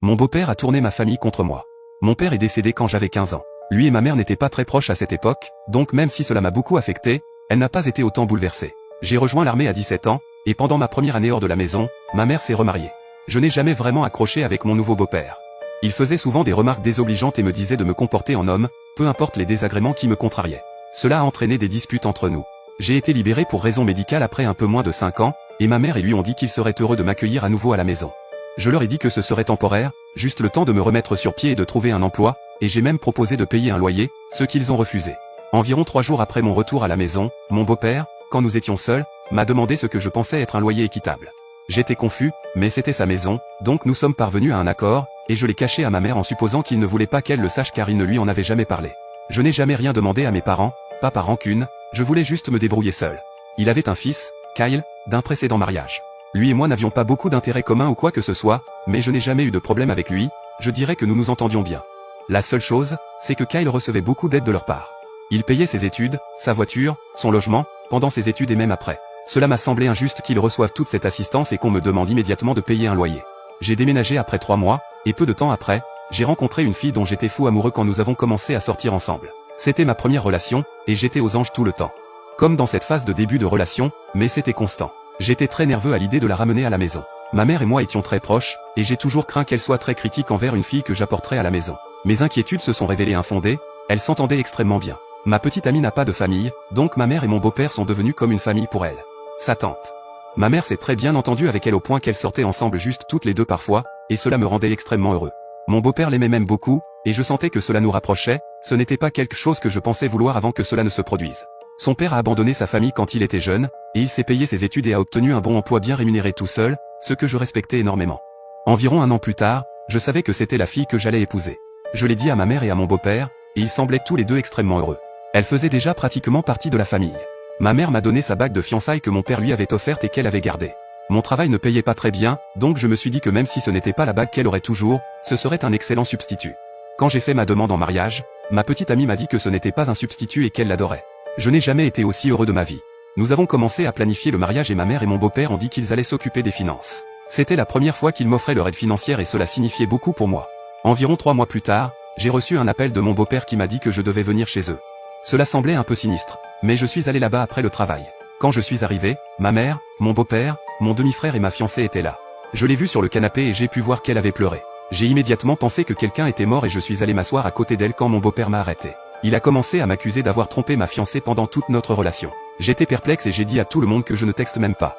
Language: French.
Mon beau-père a tourné ma famille contre moi. Mon père est décédé quand j'avais 15 ans. Lui et ma mère n'étaient pas très proches à cette époque, donc même si cela m'a beaucoup affecté, elle n'a pas été autant bouleversée. J'ai rejoint l'armée à 17 ans, et pendant ma première année hors de la maison, ma mère s'est remariée. Je n'ai jamais vraiment accroché avec mon nouveau beau-père. Il faisait souvent des remarques désobligeantes et me disait de me comporter en homme, peu importe les désagréments qui me contrariaient. Cela a entraîné des disputes entre nous. J'ai été libéré pour raison médicale après un peu moins de 5 ans, et ma mère et lui ont dit qu'ils seraient heureux de m'accueillir à nouveau à la maison. Je leur ai dit que ce serait temporaire, juste le temps de me remettre sur pied et de trouver un emploi, et j'ai même proposé de payer un loyer, ce qu'ils ont refusé. Environ 3 jours après mon retour à la maison, mon beau-père, quand nous étions seuls, m'a demandé ce que je pensais être un loyer équitable. J'étais confus, mais c'était sa maison, donc nous sommes parvenus à un accord, et je l'ai caché à ma mère en supposant qu'il ne voulait pas qu'elle le sache car il ne lui en avait jamais parlé. Je n'ai jamais rien demandé à mes parents, pas par rancune, je voulais juste me débrouiller seul. Il avait un fils, Kyle, d'un précédent mariage. Lui et moi n'avions pas beaucoup d'intérêts communs ou quoi que ce soit, mais je n'ai jamais eu de problème avec lui, je dirais que nous nous entendions bien. La seule chose, c'est que Kyle recevait beaucoup d'aide de leur part. Il payait ses études, sa voiture, son logement, pendant ses études et même après. Cela m'a semblé injuste qu'ils reçoivent toute cette assistance et qu'on me demande immédiatement de payer un loyer. J'ai déménagé après 3 mois, et peu de temps après, j'ai rencontré une fille dont j'étais fou amoureux quand nous avons commencé à sortir ensemble. C'était ma première relation, et j'étais aux anges tout le temps. Comme dans cette phase de début de relation, mais c'était constant. J'étais très nerveux à l'idée de la ramener à la maison. Ma mère et moi étions très proches, et j'ai toujours craint qu'elle soit très critique envers une fille que j'apporterais à la maison. Mes inquiétudes se sont révélées infondées, elles s'entendaient extrêmement bien. Ma petite amie n'a pas de famille, donc ma mère et mon beau-père sont devenus comme une famille pour elle. Sa tante. Ma mère s'est très bien entendue avec elle au point qu'elles sortaient ensemble juste toutes les deux parfois, et cela me rendait extrêmement heureux. Mon beau-père l'aimait même beaucoup, et je sentais que cela nous rapprochait, ce n'était pas quelque chose que je pensais vouloir avant que cela ne se produise. Son père a abandonné sa famille quand il était jeune, et il s'est payé ses études et a obtenu un bon emploi bien rémunéré tout seul, ce que je respectais énormément. Environ 1 an plus tard, je savais que c'était la fille que j'allais épouser. Je l'ai dit à ma mère et à mon beau-père, et ils semblaient tous les deux extrêmement heureux. Elle faisait déjà pratiquement partie de la famille. Ma mère m'a donné sa bague de fiançailles que mon père lui avait offerte et qu'elle avait gardée. Mon travail ne payait pas très bien, donc je me suis dit que même si ce n'était pas la bague qu'elle aurait toujours, ce serait un excellent substitut. Quand j'ai fait ma demande en mariage, ma petite amie m'a dit que ce n'était pas un substitut et qu'elle l'adorait. Je n'ai jamais été aussi heureux de ma vie. Nous avons commencé à planifier le mariage et ma mère et mon beau-père ont dit qu'ils allaient s'occuper des finances. C'était la première fois qu'ils m'offraient leur aide financière et cela signifiait beaucoup pour moi. Environ 3 mois plus tard, j'ai reçu un appel de mon beau-père qui m'a dit que je devais venir chez eux. Cela semblait un peu sinistre, mais je suis allé là-bas après le travail. Quand je suis arrivé, ma mère, mon beau-père, mon demi-frère et ma fiancée étaient là. Je l'ai vue sur le canapé et j'ai pu voir qu'elle avait pleuré. J'ai immédiatement pensé que quelqu'un était mort et je suis allé m'asseoir à côté d'elle quand mon beau-père m'a arrêté. Il a commencé à m'accuser d'avoir trompé ma fiancée pendant toute notre relation. J'étais perplexe et j'ai dit à tout le monde que je ne texte même pas.